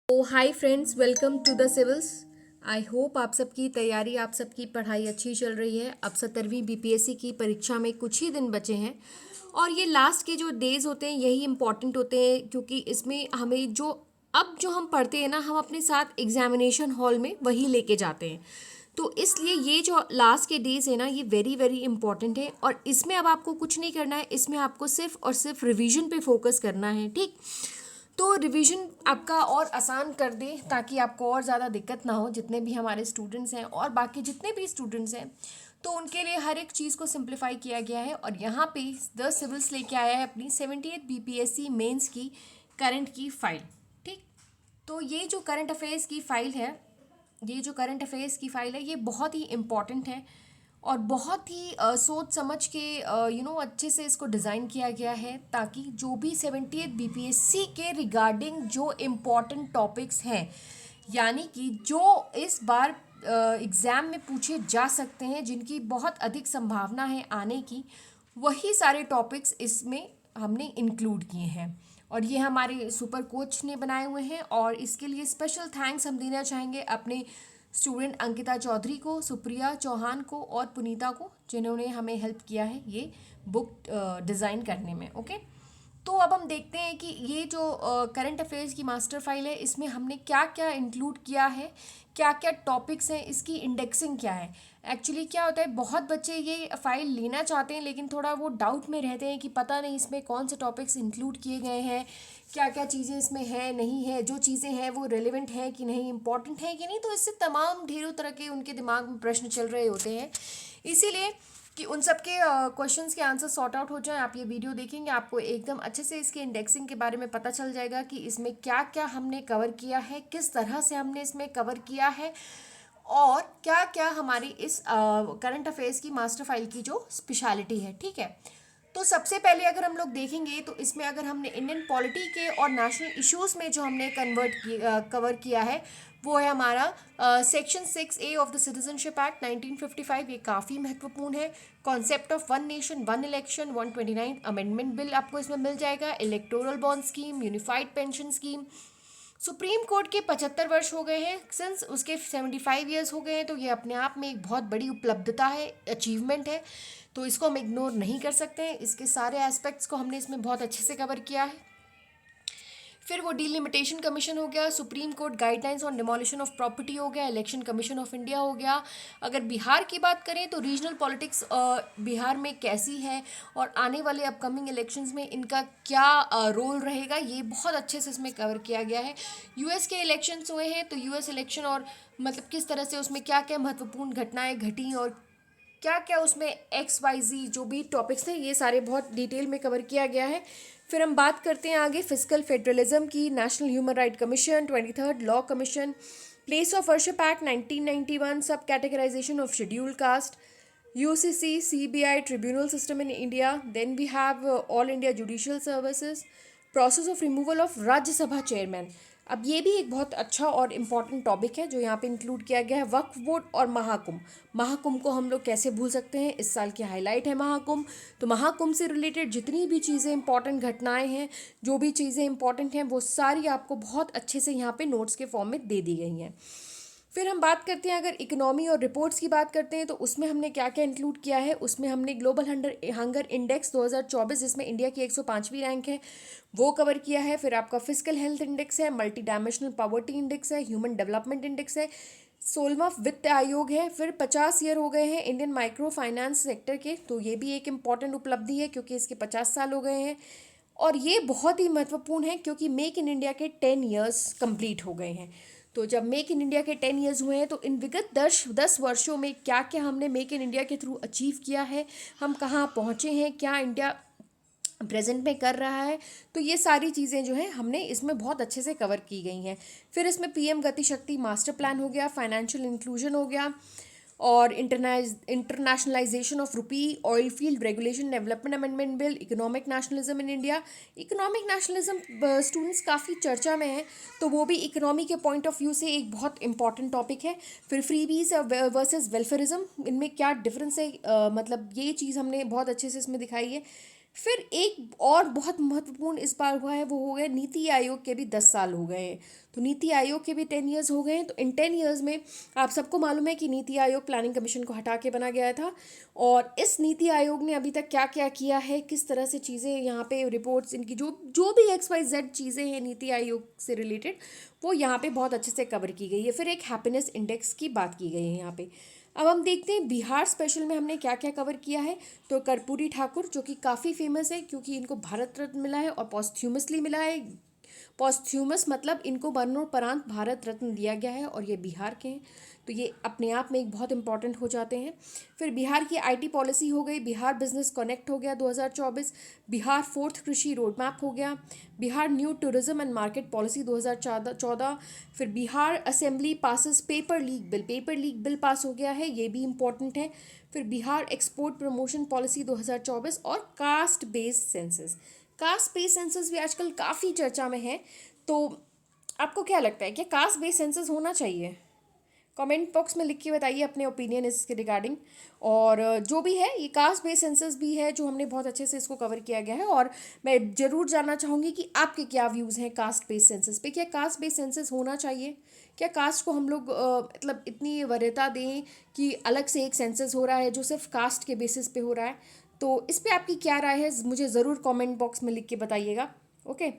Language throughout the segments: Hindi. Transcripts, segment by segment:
तो hi friends, welcome to the civils. I hope आप सबकी तैयारी, आप सबकी पढ़ाई अच्छी चल रही है। अब 17वीं बीपीएससी की परीक्षा में कुछ ही दिन बचे हैं और ये लास्ट के जो डेज़ होते हैं यही इम्पॉर्टेंट होते हैं, क्योंकि इसमें हमें जो हम पढ़ते हैं ना, हम अपने साथ एग्जामिनेशन हॉल में वही लेके जाते हैं। तो इसलिए ये जो लास्ट के डेज है ना, ये वेरी वेरी इंपॉर्टेंट है और इसमें अब आपको कुछ नहीं करना है। इसमें आपको सिर्फ और सिर्फ रिवीजन पे फोकस करना है, ठीक। तो रिवीजन आपका और आसान कर दे ताकि आपको और ज़्यादा दिक्कत ना हो। जितने भी हमारे स्टूडेंट्स हैं और बाकी जितने भी स्टूडेंट्स हैं, तो उनके लिए हर एक चीज़ को सिंप्लीफाई किया गया है। और यहाँ पे द सिविल्स लेके आया है अपनी 78 बीपीएससी मेंस की करंट की फाइल, ठीक। तो ये जो करंट अफेयर्स की फ़ाइल है ये बहुत ही इम्पॉर्टेंट है और बहुत ही सोच समझ के अच्छे से इसको डिज़ाइन किया गया है, ताकि जो भी 70th बीपीएससी के रिगार्डिंग जो इम्पॉर्टेंट टॉपिक्स हैं, यानी कि जो इस बार एग्ज़ाम में पूछे जा सकते हैं, जिनकी बहुत अधिक संभावना है आने की, वही सारे टॉपिक्स इसमें हमने इंक्लूड किए हैं। और ये हमारे सुपर कोच ने बनाए हुए हैं और इसके लिए स्पेशल थैंक्स हम देना चाहेंगे अपने स्टूडेंट अंकिता चौधरी को, सुप्रिया चौहान को और पुनीता को, जिन्होंने हमें हेल्प किया है ये बुक डिज़ाइन करने में। ओके, तो अब हम देखते हैं कि ये जो करंट अफेयर्स की मास्टर फाइल है, इसमें हमने क्या क्या इंक्लूड किया है, क्या क्या टॉपिक्स हैं, इसकी इंडेक्सिंग क्या है। एक्चुअली क्या होता है, बहुत बच्चे ये फाइल लेना चाहते हैं लेकिन थोड़ा वो डाउट में रहते हैं कि पता नहीं इसमें कौन से टॉपिक्स इंक्लूड किए गए हैं, क्या क्या चीज़ें इसमें है नहीं है, जो चीज़ें हैं वो रेलिवेंट है कि नहीं, इंपॉर्टेंट है कि नहीं। तो इससे तमाम ढेरों तरह के उनके दिमाग में प्रश्न चल रहे होते हैं। इसीलिए कि उन सब के क्वेश्चंस के आंसर सॉर्ट आउट हो जाए, आप ये वीडियो देखेंगे, आपको एकदम अच्छे से इसके इंडेक्सिंग के बारे में पता चल जाएगा कि इसमें क्या क्या हमने कवर किया है, किस तरह से हमने इसमें कवर किया है और क्या क्या हमारी इस करंट अफेयर्स की मास्टर फाइल की जो स्पेशलिटी है, ठीक है। तो सबसे पहले अगर हम लोग देखेंगे तो इसमें अगर हमने इंडियन पॉलिटी के और नेशनल इश्यूज में जो हमने कवर किया है, वो है हमारा section 6A of the citizenship act 1955। ये काफ़ी महत्वपूर्ण है। Concept of one nation one election, 129 amendment bill आपको इसमें मिल जाएगा। Electoral bond scheme, unified pension scheme. Supreme court के 75 वर्ष हो गए हैं, सिंस उसके 75 ईयर्स हो गए हैं, तो ये अपने आप में एक बहुत बड़ी उपलब्धता है, अचीवमेंट है। तो इसको हम इग्नोर नहीं कर सकते हैं। इसके सारे एस्पेक्ट्स को हमने इसमें बहुत अच्छे से कवर किया है। फिर वो डिलिमिटेशन कमीशन हो गया, supreme court guidelines on demolition of property हो गया, इलेक्शन कमीशन ऑफ इंडिया हो गया। अगर बिहार की बात करें तो रीजनल पॉलिटिक्स बिहार में कैसी है और आने वाले अपकमिंग इलेक्शंस में इनका क्या रोल रहेगा, ये बहुत अच्छे से इसमें कवर किया गया है। यूएस के इलेक्शंस हुए हैं, तो यूएस इलेक्शन और मतलब किस तरह से उसमें क्या क्या महत्वपूर्ण घटनाएं घटी और क्या क्या उसमें XYZ जो भी टॉपिक्स थे, ये सारे बहुत डिटेल में कवर किया गया है। फिर हम बात करते हैं आगे फिजिकल फेडरलिज्म की, national human right commission, 23rd law commission, place of worship act 1991, सब categorisation of schedule caste, UCC, CBI, tribunal system in India. Then we have all India judicial services, process of removal of Rajya Sabha chairman. अब ये भी एक बहुत अच्छा और इम्पॉर्टेंट टॉपिक है जो यहाँ पे इंक्लूड किया गया है। वक्फ बोर्ड और महाकुंभ, महाकुंभ को हम लोग कैसे भूल सकते हैं, इस साल की हाईलाइट है महाकुंभ। तो महाकुंभ से रिलेटेड जितनी भी चीज़ें इंपॉर्टेंट घटनाएं हैं, जो भी चीज़ें इंपॉर्टेंट हैं, वो सारी आपको बहुत अच्छे से यहाँ पे नोट्स के फॉर्म में दे दी गई हैं। फिर हम बात करते हैं, अगर इकोनॉमी और रिपोर्ट्स की बात करते हैं तो उसमें हमने क्या क्या इंक्लूड किया है। उसमें हमने ग्लोबल हंगर इंडेक्स 2024, जिसमें इंडिया की 105वीं रैंक है, वो कवर किया है। फिर आपका फिजिकल हेल्थ इंडेक्स है, मल्टी डायमेंशनल पॉवर्टी इंडेक्स है, ह्यूमन डेवलपमेंट इंडेक्स है, 16वां वित्त आयोग है। फिर 50 ईयर हो गए हैं इंडियन माइक्रो फाइनेंस सेक्टर के, तो ये भी एक इम्पॉर्टेंट उपलब्धि है क्योंकि इसके 50 साल हो गए हैं। और ये बहुत ही महत्वपूर्ण है क्योंकि मेक इन इंडिया के 10 ईयर्स कंप्लीट हो गए हैं। तो जब मेक इन इंडिया के 10 ईयर्स हुए हैं, तो इन विगत 10 वर्षों में क्या क्या हमने मेक इन इंडिया के थ्रू अचीव किया है, हम कहाँ पहुँचे हैं, क्या इंडिया प्रेजेंट में कर रहा है, तो ये सारी चीज़ें जो हैं हमने इसमें बहुत अच्छे से कवर की गई हैं। फिर इसमें PM गति शक्ति मास्टर प्लान हो गया, फाइनेंशियल इंक्लूजन हो गया और internationalisation of rupee, oil field regulation development amendment bill, economic nationalism in India. Economic nationalism students काफ़ी चर्चा में है, तो वो भी इकोनॉमी के पॉइंट ऑफ व्यू से एक बहुत इंपॉर्टेंट टॉपिक है। फिर फ्रीबीज वर्सेस वेलफेयरिज्म, इनमें क्या डिफरेंस है, मतलब ये चीज़ हमने बहुत अच्छे से इसमें दिखाई है। फिर एक और बहुत महत्वपूर्ण इस बार हुआ है, वो हो गया नीति आयोग के भी 10 साल हो गए हैं। तो नीति आयोग के भी 10 ईयर्स हो गए हैं। तो इन 10 ईयर्स में आप सबको मालूम है कि नीति आयोग प्लानिंग कमीशन को हटा के बना गया था, और इस नीति आयोग ने अभी तक क्या क्या किया है, किस तरह से चीज़ें यहाँ पे रिपोर्ट्स इनकी जो जो भी XYZ चीज़ें हैं नीति आयोग से रिलेटेड, वो यहाँ पे बहुत अच्छे से कवर की गई है। फिर एक हैप्पीनेस इंडेक्स की बात की गई है यहाँ पे। अब हम देखते हैं बिहार स्पेशल में हमने क्या क्या कवर किया है। तो कर्पूरी ठाकुर जो कि काफ़ी फेमस है, क्योंकि इनको भारत रत्न मिला है और पॉस्थ्यूमसली मिला है। पॉस्थ्यूमस मतलब इनको मरणोपरांत भारत रत्न दिया गया है, और ये बिहार के हैं, तो ये अपने आप में एक बहुत इंपॉर्टेंट हो जाते हैं। फिर बिहार की IT पॉलिसी हो गई, बिहार बिजनेस कनेक्ट हो गया 2024, बिहार फोर्थ कृषि रोड मैप हो गया, Bihar new tourism and market policy 2014। फिर Bihar assembly passes paper leak bill, paper leak bill pass हो गया है, ये भी इम्पॉर्टेंट है। फिर बिहार एक्सपोर्ट प्रमोशन पॉलिसी 2024 और caste based census. Caste based census भी आजकल काफ़ी चर्चा में है। तो आपको क्या लगता है, क्या कास्ट बेस्ड सेंसस होना चाहिए? कमेंट बॉक्स में लिख के बताइए अपने ओपिनियन इसके रिगार्डिंग। और जो भी है, ये कास्ट बेस्ड सेंसस भी है जो हमने बहुत अच्छे से इसको कवर किया गया है, और मैं ज़रूर जानना चाहूँगी कि आपके क्या व्यूज़ हैं कास्ट बेस्ड सेंसस पे। क्या कास्ट बेस्ड सेंसस होना चाहिए? क्या कास्ट को हम लोग मतलब इतनी वरीयता दें कि अलग से एक सेंसस हो रहा है जो सिर्फ कास्ट के बेसिस पे हो रहा है? तो इस पे आपकी क्या राय है, मुझे ज़रूर कमेंट बॉक्स में लिख के बताइएगा। ओके।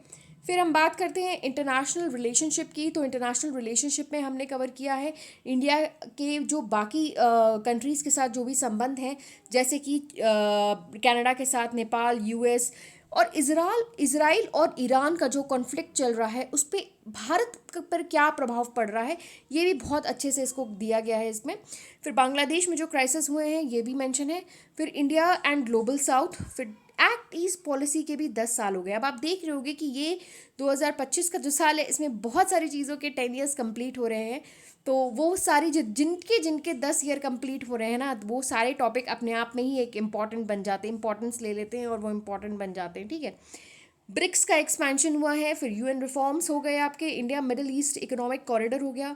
फिर हम बात करते हैं इंटरनेशनल रिलेशनशिप की। तो इंटरनेशनल रिलेशनशिप में हमने कवर किया है इंडिया के जो बाकी कंट्रीज़ के साथ जो भी संबंध हैं, जैसे कि कनाडा के साथ, नेपाल, US और इज़राइल और ईरान का जो कॉन्फ्लिक्ट चल रहा है उस पर भारत पर क्या प्रभाव पड़ रहा है, ये भी बहुत अच्छे से इसको दिया गया है इसमें। फिर बांग्लादेश में जो क्राइसिस हुए हैं ये भी मेंशन है। फिर इंडिया एंड ग्लोबल साउथ। फिर एक्ट ईस्ट पॉलिसी के भी 10 साल हो गए। अब आप देख रहे होंगे कि ये 2025 का जो साल है, इसमें बहुत सारी चीज़ों के 10 ईयर्स कंप्लीट हो रहे हैं। तो वो सारी जिनके जिनके 10 ईयर कंप्लीट हो रहे हैं ना, वो सारे टॉपिक अपने आप में ही एक इम्पॉर्टेंट बन जाते हैं, इंपॉर्टेंस ले लेते हैं और वो इम्पॉर्टेंट बन जाते हैं। ठीक है। ब्रिक्स का एक्सपेंशन हुआ है। फिर UN रिफॉर्म्स हो गए आपके, India Middle East economic corridor हो गया,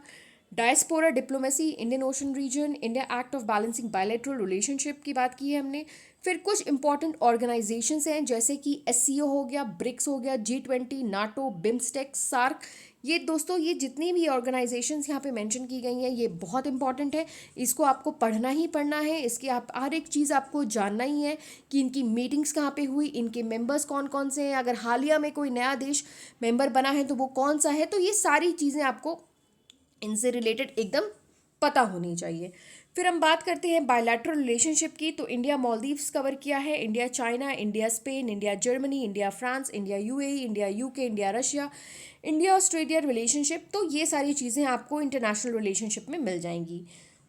diaspora diplomacy, Indian Ocean region, India act of balancing bilateral relationship की बात की है हमने। फिर कुछ इंपॉर्टेंट ऑर्गेनाइजेशंस हैं जैसे कि SCO हो गया, ब्रिक्स हो गया, G20, नाटो, बिम्स्टेक, सार्क। ये दोस्तों, ये जितनी भी ऑर्गेनाइजेशंस यहाँ पे मेंशन की गई हैं ये बहुत इंपॉर्टेंट है, इसको आपको पढ़ना ही पढ़ना है। इसकी आप हर एक चीज़ आपको जानना ही है कि इनकी मीटिंग्स कहाँ पे हुई, इनके मेंबर्स कौन कौन से हैं, अगर हालिया में कोई नया देश मेंबर बना है तो वो कौन सा है। तो ये सारी चीज़ें आपको इनसे रिलेटेड एकदम पता होनी चाहिए। फिर हम बात करते हैं बायलैटरल रिलेशनशिप की। तो इंडिया मालदीव्स कवर किया है, India China, India Spain, India Germany, India France, India UAE, India UK, India Russia, India Australia relationship. तो ये सारी चीज़ें आपको इंटरनेशनल रिलेशनशिप में मिल जाएंगी।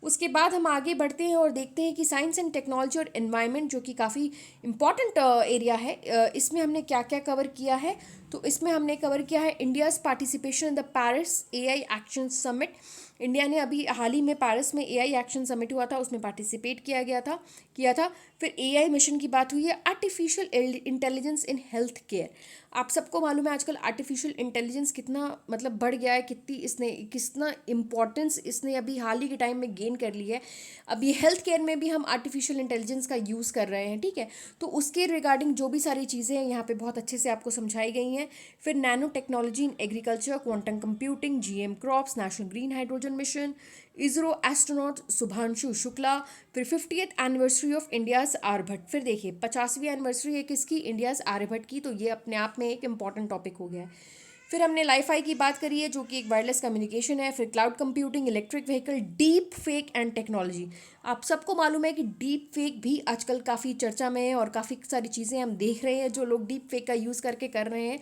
उसके बाद हम आगे बढ़ते हैं और देखते हैं कि साइंस एंड टेक्नोलॉजी और एनवायरनमेंट, जो कि काफ़ी इंपॉर्टेंट एरिया है, इसमें हमने क्या क्या कवर किया है। तो इसमें हमने कवर किया है India's participation in the Paris AI action summit. India ने अभी हाल ही में पेरिस में AI एक्शन समिट हुआ था, उसमें पार्टिसिपेट किया था। फिर AI मिशन की बात हुई है, artificial intelligence in health care. आप सबको मालूम है आजकल आर्टिफिशियल इंटेलिजेंस कितना मतलब बढ़ गया है, कितना इम्पोर्टेंस इसने अभी हाल ही के टाइम में गेन कर ली है। अब ये हेल्थ केयर में भी हम आर्टिफिशियल इंटेलिजेंस का यूज़ कर रहे हैं। ठीक है। तो उसके रिगार्डिंग जो भी सारी चीज़ें हैं यहाँ पे बहुत अच्छे से आपको समझाई गई हैं। फिर nano technology in agriculture, quantum computing, GM crops, national green hydrogen mission, ISRO astronaut Shubhanshu Shukla. फिर 50th anniversary of India's Aryabhata. फिर देखिए 50वीं एनिवर्सरी है किसकी, इंडियाज़ आर्यभट्ट की। तो ये अपने आप में एक इंपॉर्टेंट टॉपिक हो गया है। फिर हमने लाईफाई की बात करी है जो कि एक वायरलेस कम्युनिकेशन है। फिर cloud computing, electric vehicle, deep fake and technology. आप सबको मालूम है कि डीप फेक भी आजकल काफ़ी चर्चा में है और काफ़ी सारी चीज़ें हम देख रहे हैं जो लोग डीप फेक का यूज़ करके कर रहे हैं।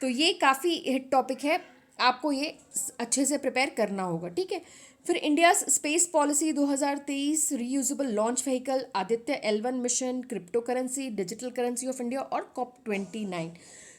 तो ये काफ़ी हिट टॉपिक है, आपको ये अच्छे से प्रिपेयर करना होगा। ठीक है। फिर India space policy 2023, reusable launch vehicle, Aditya L1 mission, crypto currency, digital currency of India और COP29।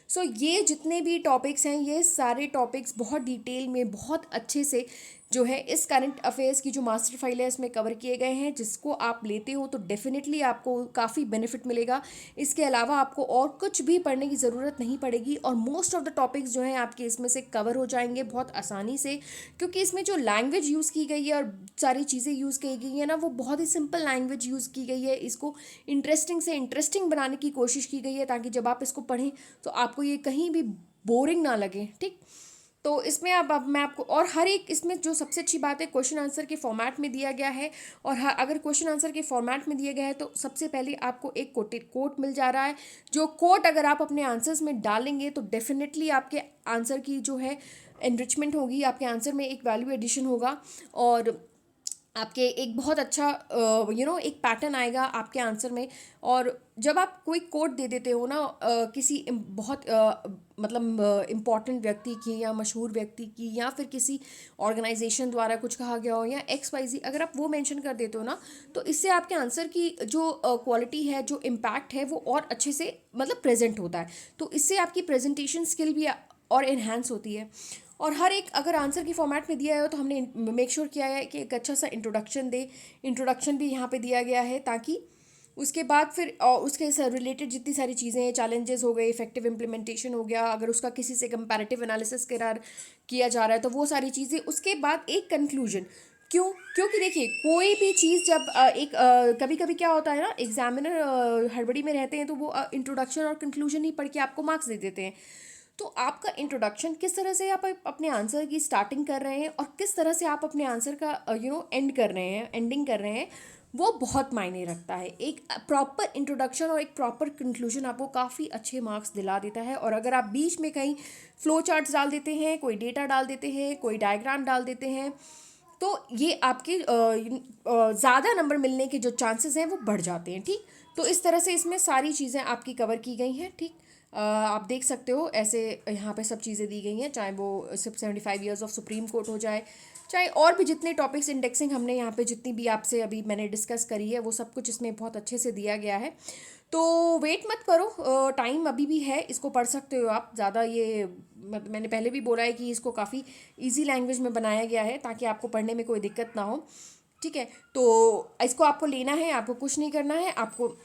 सो ये जितने भी टॉपिक्स हैं ये सारे टॉपिक्स बहुत डिटेल में बहुत अच्छे से जो है इस करंट अफेयर्स की जो मास्टर फाइल है इसमें कवर किए गए हैं, जिसको आप लेते हो तो डेफिनेटली आपको काफ़ी बेनिफिट मिलेगा। इसके अलावा आपको और कुछ भी पढ़ने की ज़रूरत नहीं पड़ेगी और मोस्ट ऑफ द टॉपिक्स जो हैं आपके इसमें से कवर हो जाएंगे बहुत आसानी से, क्योंकि इसमें जो लैंग्वेज यूज़ की गई है और सारी चीज़ें यूज़ की गई है ना, वो बहुत ही सिंपल लैंग्वेज यूज़ की गई है। इसको इंटरेस्टिंग से इंटरेस्टिंग बनाने की कोशिश की गई है ताकि जब आप इसको पढ़ें तो आपको ये कहीं भी बोरिंग ना लगे। ठीक, तो इसमें अब मैं आपको, और हर एक इसमें जो सबसे अच्छी बात है क्वेश्चन आंसर के फॉर्मेट में दिया गया है। और अगर क्वेश्चन आंसर के फॉर्मेट में दिया गया है तो सबसे पहले आपको एक कोट मिल जा रहा है, जो कोट अगर आप अपने आंसर्स में डालेंगे तो डेफिनेटली आपके आंसर की जो है एनरिचमेंट होगी, आपके आंसर में एक वैल्यू एडिशन होगा और आपके एक बहुत अच्छा एक पैटर्न आएगा आपके आंसर में। और जब आप कोई कोड दे देते हो ना किसी बहुत मतलब इम्पॉर्टेंट व्यक्ति की या मशहूर व्यक्ति की या फिर किसी ऑर्गेनाइजेशन द्वारा कुछ कहा गया हो या एक्स वाई जी, अगर आप वो मेंशन कर देते हो ना तो इससे आपके आंसर की जो क्वालिटी है, जो इम्पैक्ट है, वो और अच्छे से मतलब प्रेजेंट होता है। तो इससे आपकी प्रेजेंटेशन स्किल भी और इन्हांस होती है। और हर एक अगर आंसर की फॉर्मेट में दिया है तो हमने मेक श्योर किया है कि एक अच्छा सा इंट्रोडक्शन भी यहाँ पे दिया गया है, ताकि उसके बाद फिर उसके से रिलेटेड जितनी सारी चीज़ें हैं, चैलेंजेस हो गए, इफेक्टिव इम्प्लीमेंटेशन हो गया, अगर उसका किसी से कंपैरेटिव एनालिसिस किया जा रहा है तो वो सारी चीज़ें, उसके बाद एक कंक्लूजन। क्योंकि देखिए कोई भी चीज़ जब कभी कभी क्या होता है ना, एग्जामिनर हड़बड़ी में रहते हैं तो वो इंट्रोडक्शन और कंक्लूजन ही पढ़ के आपको मार्क्स दे देते हैं। तो आपका इंट्रोडक्शन किस तरह से आप अपने आंसर की स्टार्टिंग कर रहे हैं और किस तरह से आप अपने आंसर का एंडिंग कर रहे हैं, वो बहुत मायने रखता है। एक प्रॉपर इंट्रोडक्शन और एक प्रॉपर कंक्लूजन आपको काफ़ी अच्छे मार्क्स दिला देता है। और अगर आप बीच में कहीं फ्लो चार्ट्स डाल देते हैं, कोई डेटा डाल देते हैं, कोई डायग्राम डाल देते हैं, तो ये आपके ज़्यादा नंबर मिलने के जो चांसेस हैं वो बढ़ जाते हैं। ठीक, तो इस तरह से इसमें सारी चीज़ें आपकी कवर की गई हैं। ठीक, आप देख सकते हो ऐसे यहाँ पे सब चीज़ें दी गई हैं, चाहे वो सिर्फ 75 ईयर्स ऑफ सुप्रीम कोर्ट हो जाए, चाहे और भी जितने टॉपिक्स इंडेक्सिंग हमने यहाँ पे जितनी भी आपसे अभी मैंने डिस्कस करी है, वो सब कुछ इसमें बहुत अच्छे से दिया गया है। तो वेट मत करो, टाइम अभी भी है, इसको पढ़ सकते हो आप ज़्यादा। ये मैंने पहले भी बोला है कि इसको काफ़ी इजी लैंग्वेज में बनाया गया है ताकि आपको पढ़ने में कोई दिक्कत ना हो। ठीक है, तो इसको आपको लेना है, आपको कुछ नहीं करना है, आपको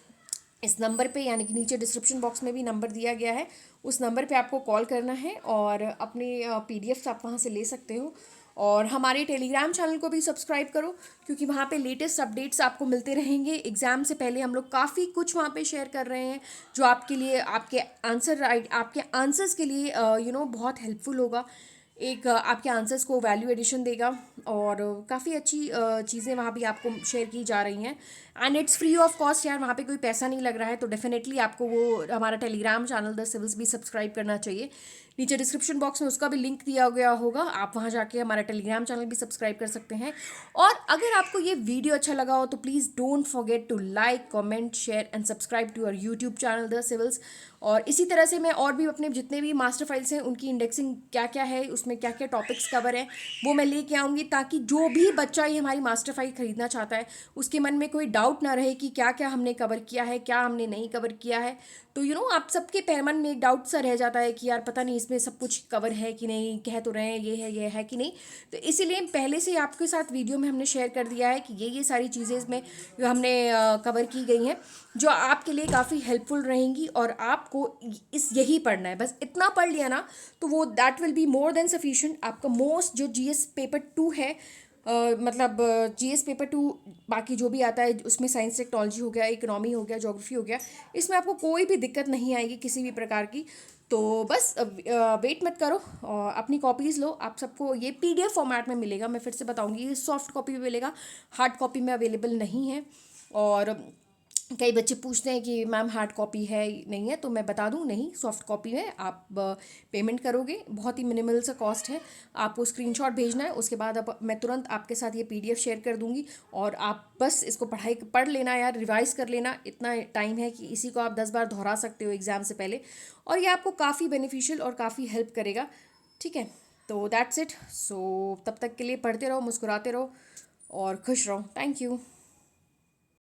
इस नंबर पे, यानी कि नीचे डिस्क्रिप्शन बॉक्स में भी नंबर दिया गया है, उस नंबर पे आपको कॉल करना है और अपने पीडीएफ्स आप वहाँ से ले सकते हो। और हमारे टेलीग्राम चैनल को भी सब्सक्राइब करो, क्योंकि वहाँ पे लेटेस्ट अपडेट्स आपको मिलते रहेंगे। एग्ज़ाम से पहले हम लोग काफ़ी कुछ वहाँ पे शेयर कर रहे हैं जो आपके लिए, आपके आंसर्स के लिए बहुत हेल्पफुल होगा। एक आपके आंसर्स को वैल्यू एडिशन देगा और काफ़ी अच्छी चीज़ें वहाँ भी आपको शेयर की जा रही हैं। And it's free of cost यार, वहाँ पे कोई पैसा नहीं लग रहा है। तो डेफिनेटली आपको वो हमारा टेलीग्राम चैनल द सिविल्स भी सब्सक्राइब करना चाहिए। नीचे डिस्क्रिप्शन बॉक्स में उसका भी लिंक दिया गया होगा, आप वहाँ जाके हमारा टेलीग्राम चैनल भी सब्सक्राइब कर सकते हैं। और अगर आपको ये वीडियो अच्छा लगा हो तो please don't forget to like, comment, share and subscribe to our YouTube channel the civils. और इसी तरह से मैं और भी अपने जितने भी मास्टर फाइल्स हैं उनकी इंडेक्सिंग क्या क्या है, उसमें क्या क्या टॉपिक्स कवर हैं, वो मैं लेके आऊँगी, ताकि जो भी बच्चा ये हमारी मास्टर फाइल खरीदना चाहता है उसके मन में कोई डाउट ना रहे कि क्या क्या हमने कवर किया है, क्या हमने नहीं कवर किया है। तो आप सबके मन में एक डाउट सा रह जाता है कि यार पता नहीं इसमें सब कुछ कवर है कि नहीं, कह तो रहे हैं ये है कि नहीं। तो इसीलिए पहले से आपके साथ वीडियो में हमने शेयर कर दिया है कि ये सारी चीज़ें इसमें जो हमने कवर की गई हैं, जो आपके लिए काफ़ी हेल्पफुल रहेंगी। और आपको यही पढ़ना है, बस इतना पढ़ लिया ना तो वो that will be more than sufficient. आपका मोस्ट जो जीएस पेपर 2 है, मतलब जीएस पेपर 2 बाकी जो भी आता है उसमें साइंस टेक्नोलॉजी हो गया, इकोनॉमी हो गया, ज्योग्राफी हो गया, इसमें आपको कोई भी दिक्कत नहीं आएगी किसी भी प्रकार की। तो बस वेट मत करो, अपनी कॉपीज़ लो। आप सबको ये पीडीएफ फॉर्मेट में मिलेगा, मैं फिर से बताऊंगी, ये सॉफ्ट कॉपी में मिलेगा, हार्ड कॉपी में अवेलेबल नहीं है। और कई बच्चे पूछते हैं कि मैम हार्ड कॉपी है नहीं है, तो मैं बता दूं नहीं, सॉफ्ट कॉपी है। आप पेमेंट करोगे, बहुत ही मिनिमल सा कॉस्ट है, आपको स्क्रीनशॉट भेजना है, उसके बाद मैं तुरंत आपके साथ ये पीडीएफ शेयर कर दूंगी और आप बस इसको पढ़ लेना यार, रिवाइज कर लेना। इतना टाइम है कि इसी को आप 10 बार दोहरा सकते हो एग्ज़ाम से पहले, और ये आपको काफ़ी बेनिफिशियल और काफ़ी हेल्प करेगा। ठीक है, तो दैट्स इट। सो तब तक के लिए पढ़ते रहो, मुस्कुराते रहो और खुश रहो। Thank you.